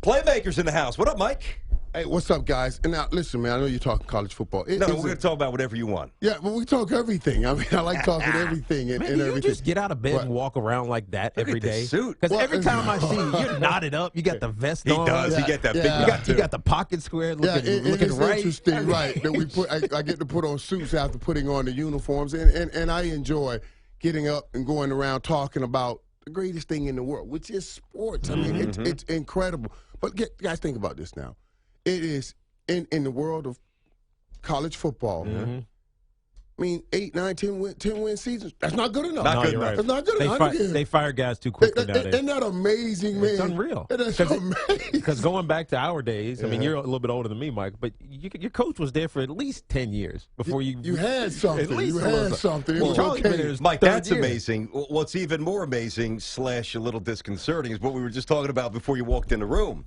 Playmakers in the house. What up, Mike? Hey, what's up, guys? And now, listen, man, I know you're talking college football. We're going to talk about whatever you want. Yeah, but we talk everything. I mean, I like talking everything and everything. You just get out of bed and walk around like that every day? Suit. Because every time I see you, you're knotted up. You got the vest on. He does. Yeah, you get that big You got the pocket square looking, it's right. interesting, right, that we put. I get to put on suits after putting on the uniforms, and I enjoy getting up and going around talking about the greatest thing in the world, which is sports. I mean, it's incredible. But guys, think about this now. It is in the world of college football. I mean, 8, 9, 10 win seasons. That's not good enough. Not good enough. That's not good enough. They fire guys too quickly nowadays. Isn't that amazing, man? It's unreal. That's amazing. Because going back to our days, I mean, you're a little bit older than me, Mike, but your coach was there for at least 10 years before you. You had something. At least you had something. It was Charlie's been there okay. his Mike, third that's year. amazing. What's even more amazing / a little disconcerting is what we were just talking about before you walked in the room.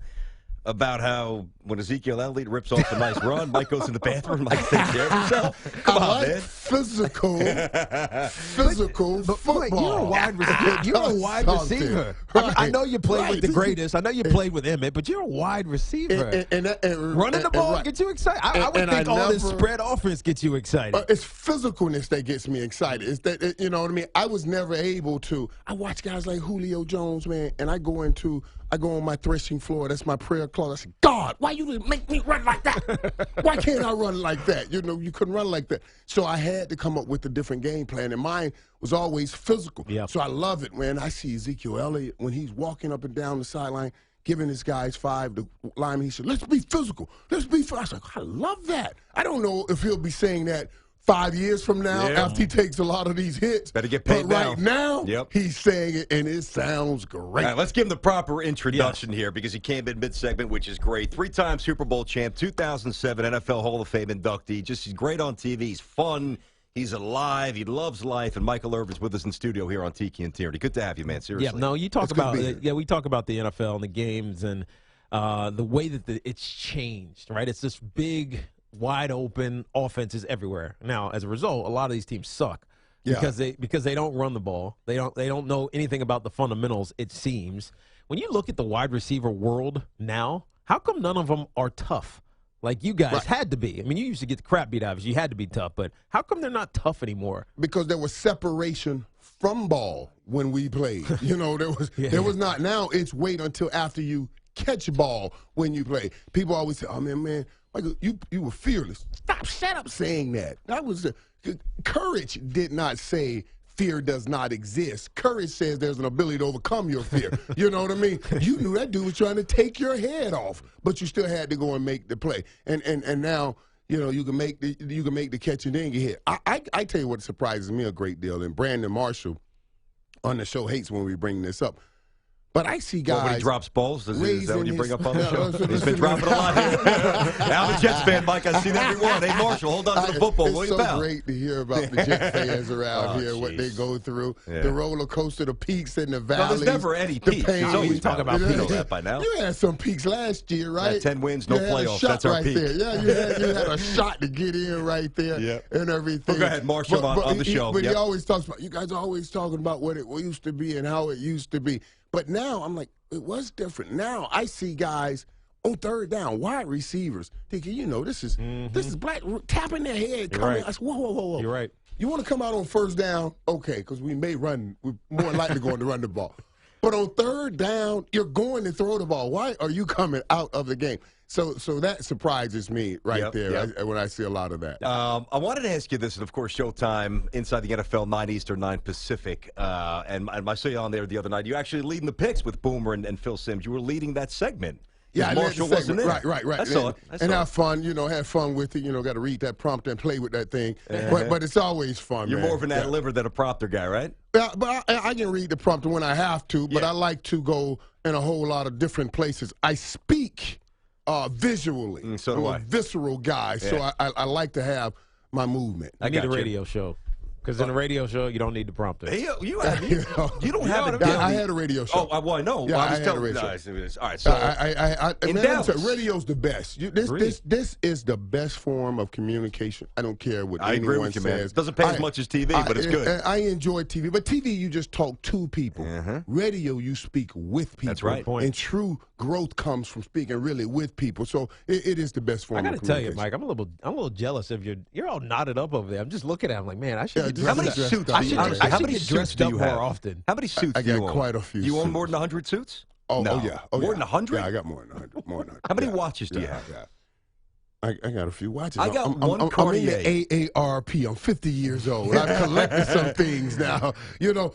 About how when Ezekiel Elliott rips off a nice run, Mike goes in the bathroom, Mike takes care of himself. Come on, like man. Physical football. You're a wide receiver. You're a wide receiver. Right. I know you played with the greatest. I know you played with Emmett, but you're a wide receiver. Running the ball gets you excited. I would think all this spread offense gets you excited. It's physicalness that gets me excited. It's that, you know what I mean? I was never able to. I watch guys like Julio Jones, man, and I go on my threshing floor. That's my prayer closet. I say, God, why you didn't make me run like that? Why can't I run like that? You know, you couldn't run like that. So I had to come up with a different game plan, and mine was always physical. Yep. So I love it, man. I see Ezekiel Elliott when he's walking up and down the sideline, giving his guys 5, the lineman, he said, let's be physical. Let's be physical. I was like, I love that. I don't know if he'll be saying that 5 years from now after he takes a lot of these hits. Better get paid but right now, he's saying it, and it sounds great. All right, let's give him the proper introduction here because he came in mid-segment, which is great. 3-time Super Bowl champ, 2007 NFL Hall of Fame inductee. Just he's great on TV. He's fun. He's alive. He loves life. And Michael Irvin's with us in studio here on Tiki and Tierney. Good to have you, man. Seriously. Yeah, no, you talk about we talk about the NFL and the games and the way that it's changed, right? It's this big, wide open offenses everywhere. Now, as a result, a lot of these teams suck because they don't run the ball. They don't know anything about the fundamentals, it seems. When you look at the wide receiver world now, how come none of them are tough? Like you guys had to be. I mean, you used to get the crap beat out of you. You had to be tough, but how come they're not tough anymore? Because there was separation from ball when we played. You know, there was not. Now it's wait until after you catch ball when you play. People always say, "Oh man, Michael, you were fearless." Shut up saying that. That was courage did not say fear does not exist. Courage says there's an ability to overcome your fear. You know what I mean? You knew that dude was trying to take your head off, but you still had to go and make the play. And now, you know, you can make the catch and then get hit. I tell you what surprises me a great deal, and Brandon Marshall on the show hates when we bring this up. But I see guys. When he drops balls, is that what you bring up on the show? He's been dropping a lot here. I'm a Jets fan, Mike. I see every one. Hey, Marshall, hold on to the football. It's so great to hear about the Jets fans around here, what they go through, the roller coaster, the peaks and the valleys. No, there's never any peaks. There's always talking about peaks. You know that by now. You had some peaks last year, right? 10 wins, no playoffs. That's our peak. There. Yeah, you had a shot to get in right there and everything. Well, go ahead, Marshall, on the show. But he always talks about, you guys are always talking about what it used to be and how it used to be. But now I'm like, it was different. Now I see guys on third down, wide receivers, thinking, you know, this is black tapping their head. Coming. I said, whoa. You're right. You want to come out on first down? Okay, because we may run. We're more likely going to run the ball. But on third down, you're going to throw the ball. Why are you coming out of the game? So that surprises me there when I see a lot of that. I wanted to ask you this, and of course, Showtime, Inside the NFL, 9 Eastern, 9 Pacific. And I saw you on there the other night. You actually leading the picks with Boomer and Phil Simms. You were leading that segment. Yeah, Marshall wasn't in. Right. I saw it. And have fun, have fun with it. Got to read that prompt and play with that thing. But it's always fun, You're man. more of an ad-libber than a prompter guy, right? Yeah, but I can read the prompter when I have to, but I like to go in a whole lot of different places. I speak visually. So do I'm a visceral guy, so I like to have my movement. I need a radio show. Because in a radio show, you don't need the prompter. Hey, you don't have it. I had a radio show. Oh, well, I know. Yeah, I was had a radio show. All right, so radio's the best. This is the best form of communication. I don't care what anyone agree with you, says. Man. It doesn't pay as much as TV, but it's good. I enjoy TV, but TV you just talk to people. Radio you speak with people. That's right. And true growth comes from speaking really with people. So it is the best form. I got of to tell you, communication. Mike, I'm a little jealous of you're all knotted up over there. I'm just looking at him like, man, I should. Yeah, How many dressed suits? up. do you- I how should many get suits dressed do up you more have? often. How many suits I do you got own? quite a few. You own suits. more than 100 suits? Oh, No. yeah. Oh, More yeah. than 100? Yeah, I got more than 100. More than 100. How many Yeah. watches do you have? Yeah. I got a few watches. I got one I'm Cartier. in the AARP. I'm 50 years old. I've collected some things now. You know,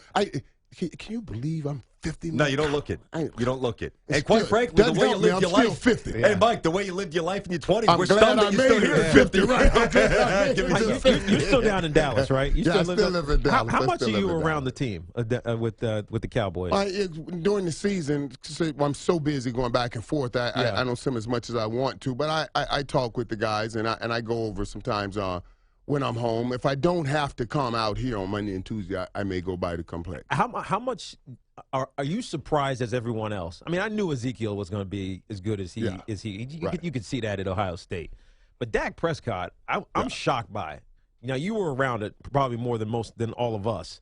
can you believe I'm 50 now? No, you don't look it. You don't look it. And It's quite good. frankly, the Doesn't way you help me. lived your I'm still life. 50. Hey, Mike, the way you lived your life in your 20s, I'm we're glad stunned I that you're made still it here. at 50, right? Give me Mike, some you're still down in Dallas, right? You Yeah, I still live in Dallas. How I much still are you live in around Dallas. the team with the Cowboys? During the season, I'm so busy going back and forth. I don't swim as much as I want to, but I talk with the guys, and I go over sometimes when I'm home. If I don't have to come out here on Monday and Tuesday, I may go by to come play. How much are you surprised as everyone else? I mean, I knew Ezekiel was going to be as good as he is. You could see that at Ohio State, but Dak Prescott, I'm shocked by it. Now, you were around it probably more than all of us.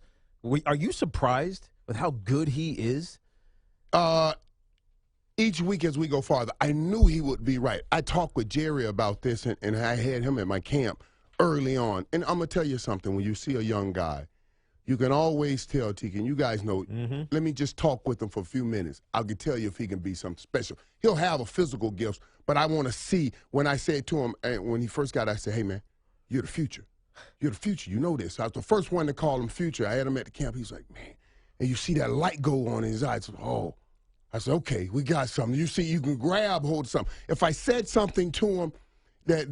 Are you surprised with how good he is? Each week as we go farther, I knew he would be right. I talked with Jerry about this, and I had him at my camp early on. And I'm going to tell you something. When you see a young guy, you can always tell, Tiki, and you guys know, let me just talk with him for a few minutes. I can tell you if he can be something special. He'll have a physical gift, but I want to see. When I said to him, when he first got, I said, hey, man, you're the future. You're the future. You know this. I was the first one to call him future. I had him at the camp. He's like, man. And you see that light go on in his eyes. Oh. I said, okay, we got something. You see, you can grab hold of something. If I said something to him that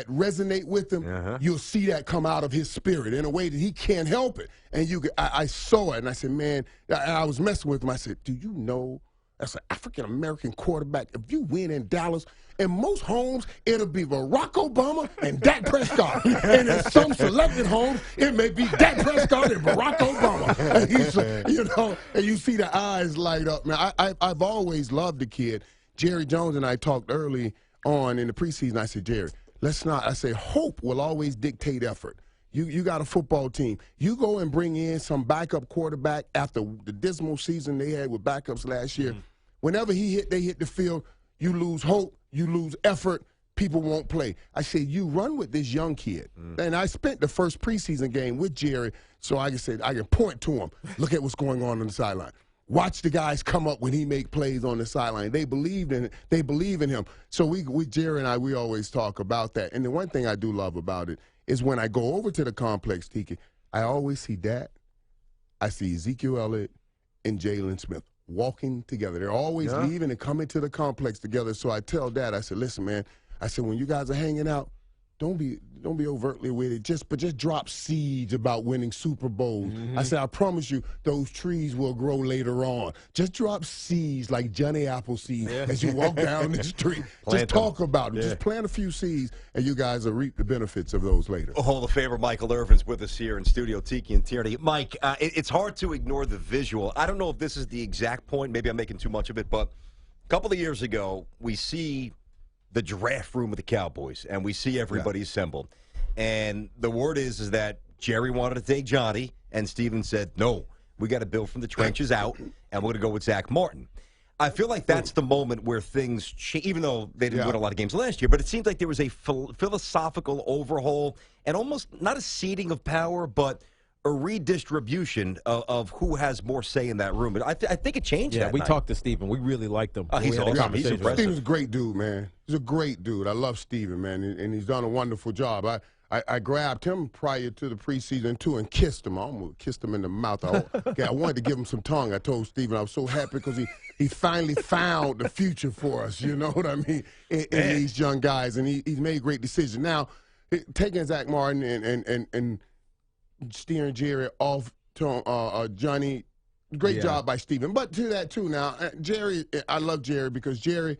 resonate with him, you'll see that come out of his spirit in a way that he can't help it. And I saw it, and I said, man, I was messing with him. I said, do you know that's an African-American quarterback? If you win in Dallas, in most homes, it'll be Barack Obama and Dak Prescott. And in some selected homes, it may be Dak Prescott and Barack Obama. And he's, and you see the eyes light up. Man, I've always loved the kid. Jerry Jones and I talked early on in the preseason. I said, Jerry, I say hope will always dictate effort. You got a football team. You go and bring in some backup quarterback after the dismal season they had with backups last year. Whenever they hit the field, you lose hope, you lose effort, people won't play. I said, you run with this young kid. And I spent the first preseason game with Jerry, so I can point to him. Look at what's going on the sideline. Watch the guys come up when he make plays on the sideline. They believe in it. They believe in him. So we Jerry and we always talk about that. And the one thing I do love about it is when I go over to the complex, Tiki, I always see Dak, I see Ezekiel Elliott, and Jalen Smith walking together. They're always leaving and coming to the complex together. So I tell Dad, I said, listen, man, I said, when you guys are hanging out, don't be overtly with it, but just drop seeds about winning Super Bowls. I said, I promise you, those trees will grow later on. Just drop seeds like Johnny Appleseed as you walk down the street. Just talk about them. Just plant a few seeds, and you guys will reap the benefits of those later. Hall of Famer Michael Irvin's with us here in studio, Tiki and Tierney. Mike, it's hard to ignore the visual. I don't know if this is the exact point. Maybe I'm making too much of it, but a couple of years ago, we see the draft room of the Cowboys, and we see everybody assembled. And the word is that Jerry wanted to take Johnny, and Steven said, no, we got to build from the trenches out, and we're going to go with Zach Martin. I feel like that's the moment where things change, even though they didn't win a lot of games last year, but it seems like there was a philosophical overhaul and almost not a ceding of power, but a redistribution of who has more say in that room. I think it changed that we night. talked to Steven. We really liked him. He's awesome. He's impressive. Steven's a great dude, man. He's a great dude. I love Steven, man, and he's done a wonderful job. I grabbed him prior to the preseason, too, and kissed him. I almost kissed him in the mouth. I wanted to give him some tongue. I told Steven I was so happy because he finally found the future for us, you know what I mean, in these young guys, and he's made great decisions. Now, taking Zach Martin and steering Jerry off to Johnny, great job by Steven. But to that, too, now, Jerry, I love Jerry because Jerry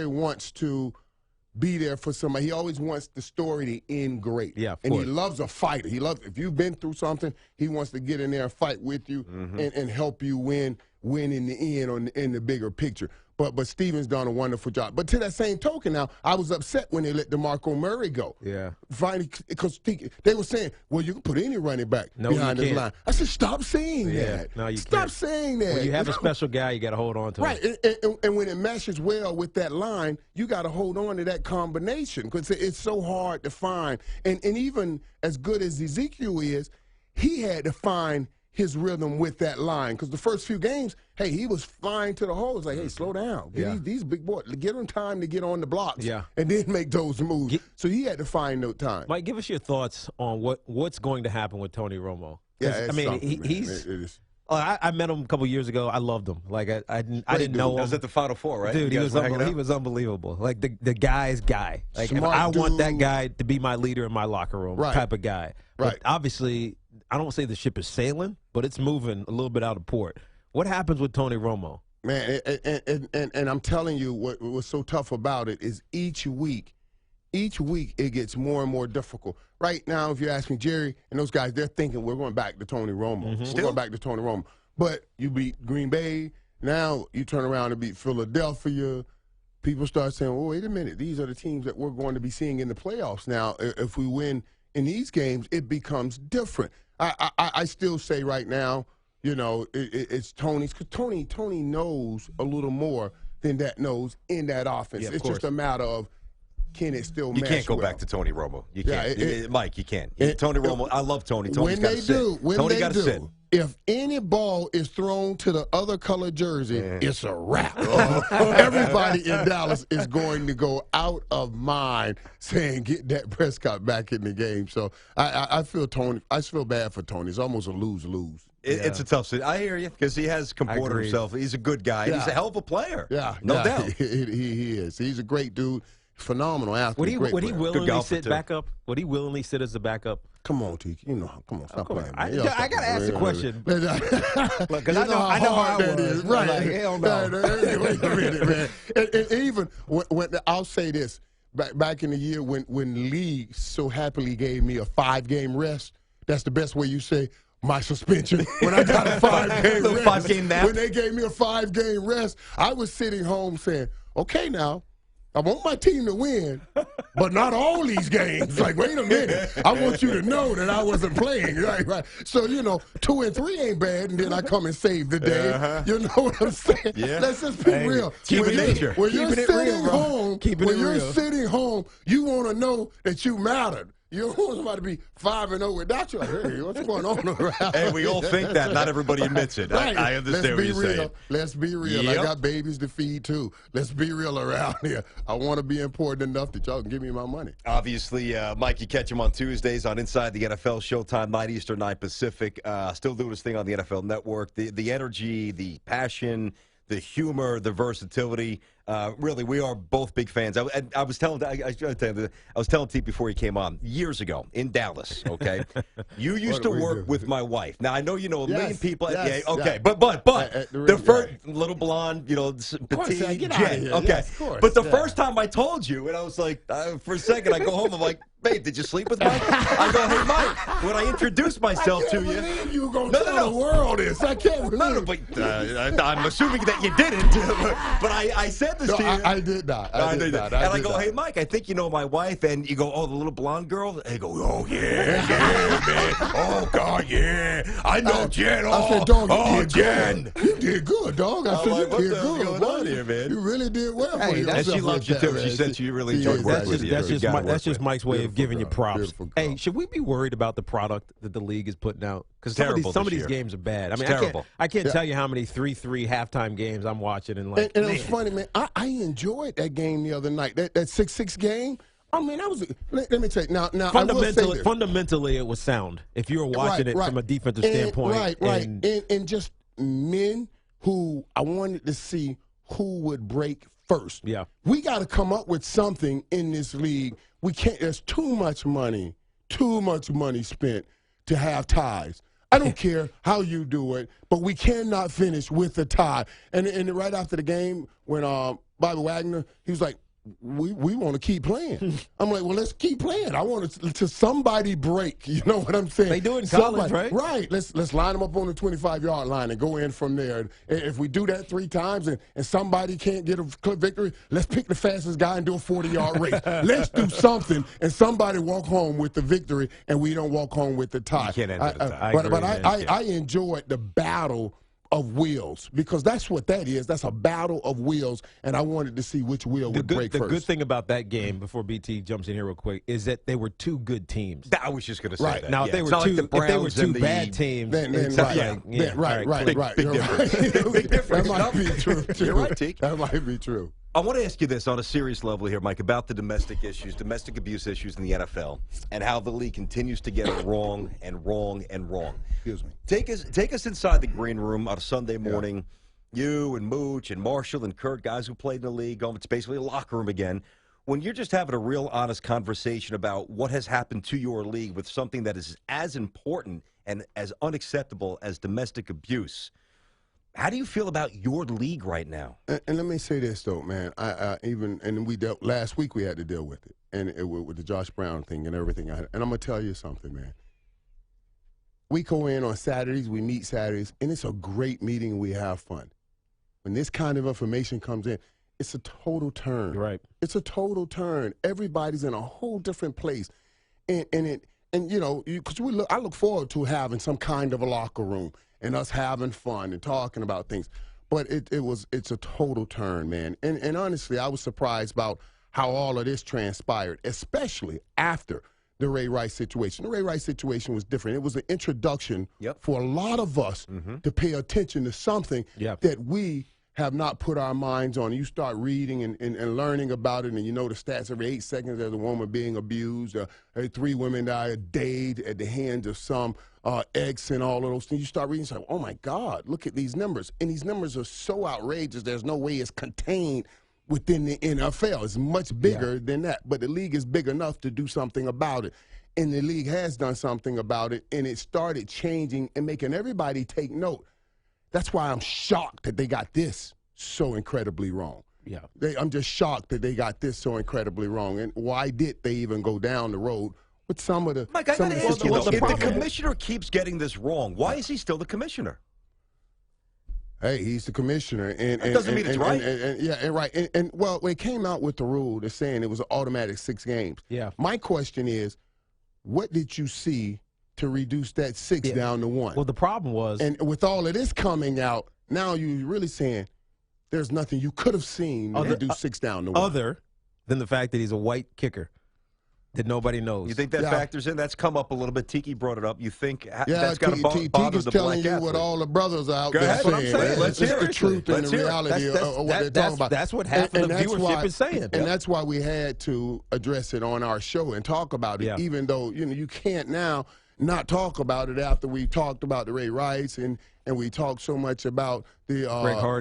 wants to be there for somebody. He always wants the story to end great. Yeah, and he loves a fighter. If you've been through something, he wants to get in there and fight with you and help you win in the end or in the bigger picture. But Stevens done a wonderful job. But to that same token now, I was upset when they let DeMarco Murray go. Yeah. Finally, because they were saying, well, you can put any running back behind this line. I said, stop saying that. No, you stop can't. saying that. When you have a special guy, you got to hold on to him. Right, and when it meshes well with that line, you got to hold on to that combination because it's so hard to find. And even as good as Ezekiel is, he had to find his rhythm with that line because the first few games, hey, he was flying to the hole. It's like, hey, slow down. These big boys, get them time to get on the blocks and then make those moves. So he had to find no time. Mike, give us your thoughts on what's going to happen with Tony Romo. Yeah, I mean, he's. I met him a couple years ago. I loved him. Like I didn't know him. That was at the Final Four, right? Dude, he was unbelievable. Like the guy's guy. Like I want that guy to be my leader in my locker room type of guy. But obviously, I don't say the ship is sailing, but it's moving a little bit out of port. What happens with Tony Romo? Man, and I'm telling you, what was so tough about it is each week it gets more and more difficult. Right now, if you're asking Jerry and those guys, they're thinking we're going back to Tony Romo. We're going back to Tony Romo. But you beat Green Bay. Now you turn around and beat Philadelphia. People start saying, oh, wait a minute. These are the teams that we're going to be seeing in the playoffs. Now, if we win in these games, it becomes different. I still say right now, you know, it's Tony's because Tony knows a little more than that knows in that offense. Yeah, it's just a matter of can it still You mesh can't go well. back to Tony Romo. You can't. Yeah, Mike, you can't. Tony Romo, I love Tony. Tony's when got to they sit. do, when Tony they got to sit. do, if any ball is thrown to the other color jersey, it's a wrap. Everybody in Dallas is going to go out of mind saying, get that Prescott back in the game. So I feel bad for Tony. It's almost a lose-lose. It's a tough situation. I hear you because he has comported himself. He's a good guy. He's a hell of a player. No doubt. He is. He's a great dude. Phenomenal athlete. Would he willingly sit back up? Would he willingly sit as a backup? Come on, Tiki. You know, come on, stop playing. I got to ask the question. Because I know how hard that is. Right. Like, hell no. Wait a minute, man. And even when I'll say this, back in the year when the league so happily gave me a 5-game rest, that's the best way you say my suspension. When I got a 5-game rest. 5-game nap. When they gave me a 5-game rest, I was sitting home saying, okay, now, I want my team to win, but not all these games. Like, wait a minute. I want you to know that I wasn't playing. Right. So, 2 and 3 ain't bad, and then I come and save the day. You know what I'm saying? Yeah. Let's just be real. Keep it nature. When you're sitting home, you want to know that you mattered. You don't want somebody to be 5-0 without you. Like, hey, what's going on around? Hey, we all think that. Not everybody admits it. Right. I understand what you're saying. Let's be real. Yep. I got babies to feed, too. Let's be real around here. I want to be important enough that y'all can give me my money. Obviously, Mike, you catch him on Tuesdays on Inside the NFL, Showtime, 9 Eastern, 9 Pacific. Still doing his thing on the NFL Network. The energy, the passion, the humor, the versatility. Really, we are both big fans. I was telling T before he came on years ago in Dallas. Okay, you used to work with my wife. Now I know you know a million people. Yes, okay, but the first little blonde, petite Jen. Okay, yes, of course, but the first time I told you, and I was like, for a second, I go home. I'm like, babe, did you sleep with Mike? I go, hey, Mike, when I introduced myself to you. You going to tell the world this. I can't believe No, but I'm assuming that you didn't. But I said this to you. I did not. I did not. And I go, hey, Mike, I think you know my wife. And you go, oh, the little blonde girl? And you go, oh, yeah, man. Oh, God, yeah. I know Jen. I said, dog, Jen. You did good, dog. I said, like, you did good. Going on here, man? You really did well for yourself. And she loves you, too. She said she really enjoyed working with you. That's just Mike's way of giving you props. Hey, should we be worried about the product that the league is putting out? Because some of these games are bad. I mean, I can't tell you how many 3-3 halftime games I'm watching. And it was funny, man. I enjoyed that game the other night. That 6-6 game. I mean, that was. Let me tell you now. Fundamentally, it was sound. If you were watching it from a defensive standpoint, and just men who I wanted to see who would break first. Yeah, we got to come up with something in this league. We can't. There's too much money spent to have ties. I don't care how you do it, but we cannot finish with a tie. And right after the game, when Bobby Wagner, he was like, we want to keep playing. I'm like, well, let's keep playing. I want to somebody break. You know what I'm saying? They do it in college, right? Right. Let's line them up on the 25-yard line and go in from there. And if we do that 3 times and somebody can't get a clear victory, let's pick the fastest guy and do a 40-yard race. Let's do something, and somebody walk home with the victory, and we don't walk home with the tie. You can't end with a tie. But I enjoyed the battle of wheels, because that's what that is. That's a battle of wheels, and I wanted to see which wheel would break first. The good thing about that game, before BT jumps in here real quick, is that they were 2 good teams. I was just going to say that. Now, yeah. if they were 2 bad teams, right. Big difference. That might be true, too. You're right, Tiki. That might be true. I want to ask you this on a serious level here, Mike, about the domestic abuse issues in the NFL, and how the league continues to get it wrong and wrong and wrong. Excuse me. Take us inside the green room on a Sunday morning. Yeah. You and Mooch and Marshall and Kurt, guys who played in the league, it's basically a locker room again. When you're just having a real honest conversation about what has happened to your league with something that is as important and as unacceptable as domestic abuse, how do you feel about your league right now? And let me say this, though, man. Last week we had to deal with it, and with the Josh Brown thing and everything. And I'm going to tell you something, man. We go in on Saturdays, we meet Saturdays, and it's a great meeting. We have fun. When this kind of information comes in, it's a total turn. Right. It's a total turn. Everybody's in a whole different place. And you know, because I look forward to having some kind of a locker room and us having fun and talking about things. But it's a total turn, man. And honestly, I was surprised about how all of this transpired, especially after the Ray Rice situation. The Ray Rice situation was different. It was an introduction for a lot of us to pay attention to something that we have not put our minds on. You start reading and learning about it, and you know the stats. Every 8 seconds there's a woman being abused. 3 women die a day at the hands of some ex and all of those things. You start reading, and say, oh, my God, look at these numbers. And these numbers are so outrageous, there's no way it's contained within the NFL. It's much bigger than that. But the league is big enough to do something about it. And the league has done something about it, and it started changing and making everybody take note. That's why I'm shocked that they got this so incredibly wrong. Yeah. I'm just shocked that they got this so incredibly wrong. And why did they even go down the road with some of the Mike, I got to ask you, if the commissioner keeps getting this wrong, why is he still the commissioner? Hey, he's the commissioner. And that doesn't mean it's right. Right. And well, they came out with the rule, they're saying it was an automatic 6 games. Yeah. My question is, what did you see to reduce that 6 down to 1? Well, the problem was, and with all of this coming out, now you're really saying there's nothing you could have seen to reduce 6 down to 1. Other than the fact that he's a white kicker that nobody knows. You think that factors in? That's come up a little bit. Tiki brought it up. You think that's got to bother the black Tiki's telling you athlete? what all the brothers out Go there ahead, saying. Let's hear the it. truth and the reality of what they're talking about. That's what half of the viewership is saying. And that's why we had to address it on our show and talk about it, even though you can't now not talk about it after we talked about the Ray Rice and we talked so much about the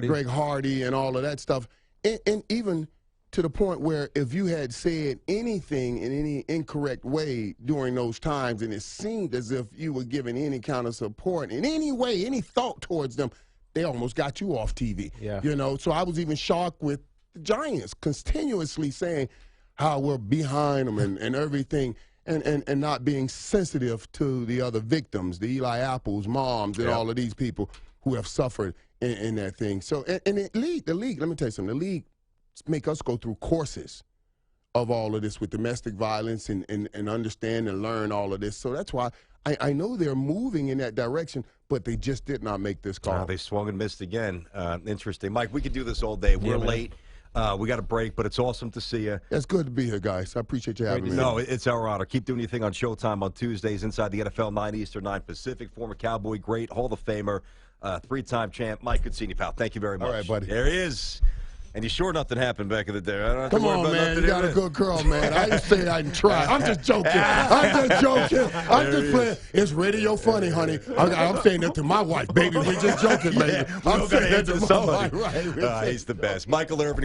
Greg Hardy and all of that stuff. And even to the point where if you had said anything in any incorrect way during those times and it seemed as if you were giving any kind of support in any way, any thought towards them, they almost got you off TV. Yeah. So I was even shocked with the Giants continuously saying how we're behind them and everything. And not being sensitive to the other victims, the Eli Apples, moms, and all of these people who have suffered in that thing. So, and the league, let me tell you something, the league make us go through courses of all of this with domestic violence and understand and learn all of this. So that's why I know they're moving in that direction, but they just did not make this call. They swung and missed again. Interesting. Mike, we could do this all day. We're late. We got a break, but it's awesome to see you. It's good to be here, guys. I appreciate you having me. No, it's our honor. Keep doing your thing on Showtime on Tuesdays inside the NFL, 9 Eastern, 9 Pacific. Former Cowboy great, Hall of Famer, 3-time champ. Mike, good seeing you, pal. Thank you very much. All right, buddy. There he is. And you sure nothing happened back in the day. I don't have Come to worry on, about man. You got a good girl, man. I didn't say I didn't try. I'm just joking. I'm just playing. It's radio funny, honey. I'm saying that to my wife, baby. We're just joking, baby. I'm saying that to somebody. Right. He's the best. Michael Irvin.